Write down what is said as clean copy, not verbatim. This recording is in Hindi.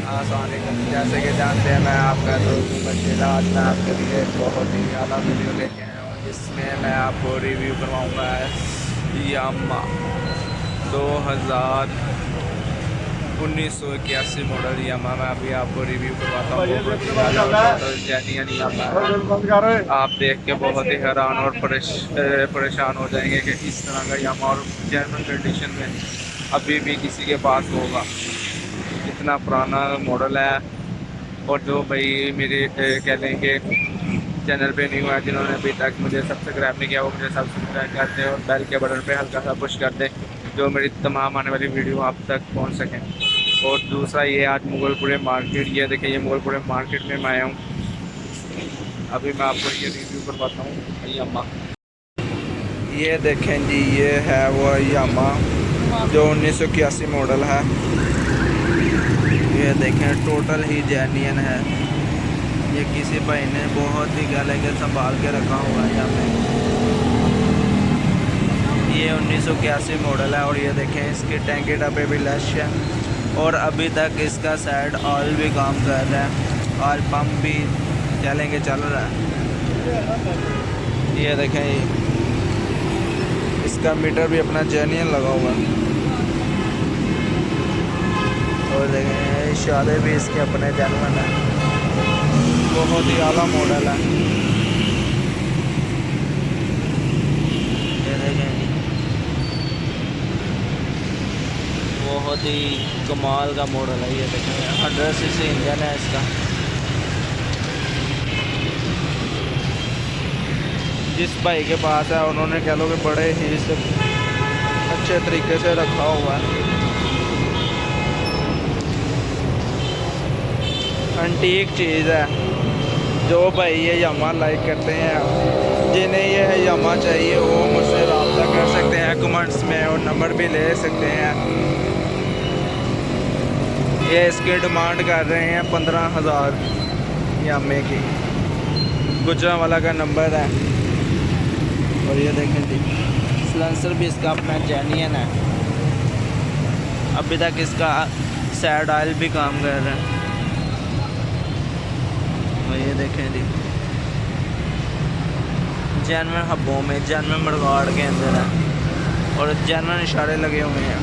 आसानी का जैसे कि जानते हैं, मैं आपका दोस्त बशीरा। आज मैं आपके लिए एक बहुत ही ज़्यादा वीडियो लेके आया हूँ जिसमें मैं आपको रिव्यू करवाऊँगा यामा 1981 मॉडल यामा। मैं अभी आपको रिव्यू करवाता हूँ। बहुत ही ज़्यादा टोटल जेन्युइन यामा है। आप देख के बहुत ही हैरान और परेशान हो जाएंगे कि इस तरह का यामा और जेन्युइन कंडीशन में अभी भी किसी के पास होगा। इतना पुराना मॉडल है। और जो भाई मेरे कह लेंगे चैनल पे न्यू है, जिन्होंने अभी तक मुझे सब्सक्राइब नहीं किया, वो मुझे सब्सक्राइब कर दें और बेल के बटन पे हल्का सा पुश कर दें, जो मेरी तमाम आने वाली वीडियो आप तक पहुंच सकें। और दूसरा ये, आज मुगलपुरे मार्केट, ये देखिए ये मुगलपुरे मार्केट में मैं आया हूँ। अभी मैं आपको ये रिव्यू करवाता हूँ यामा। ये देखें जी, ये है वो यामा जो 1981 मॉडल है। ये देखें टोटल ही जेन्युइन है। ये किसी भाई ने बहुत ही क्या लेके संभाल के रखा हुआ है यहाँ पे। ये 1981 मॉडल है और ये देखें इसके टैंकी डब्बे भी लश है और अभी तक इसका साइड ऑयल भी काम कर रहा है, ऑयल पंप भी क्या लेंगे चल रहा है। ये देखें इसका मीटर भी अपना जेन्युइन लगा हुआ है। और देखें इशारे भी इसके अपने जेन्युइन है। बहुत ही आला मॉडल है। ये देखें बहुत ही कमाल का मॉडल है। ये देखें 100 सीसी इंजन है इसका। जिस भाई के पास है उन्होंने कह लो कि बड़े ही अच्छे तरीके से रखा हुआ है। एंटीक चीज़ है। जो भाई ये यामा लाइक करते हैं, जिन्हें ये यामा चाहिए, वो मुझसे रब्ता कर सकते हैं कमेंट्स में और नंबर भी ले सकते हैं। ये इसकी डिमांड कर रहे हैं 15,000 यामे की। गुजरांवाला का नंबर है। और ये देखें जी सिलेंसर भी इसका अपना जेन्युइन है। अभी तक इसका साइड ऑयल भी काम कर रहा है। और ये देखें जी जेन्युइन हब्बों में, जेन्युइन मड़गाड़ के अंदर है और जेन्युइन इशारे लगे हुए हैं।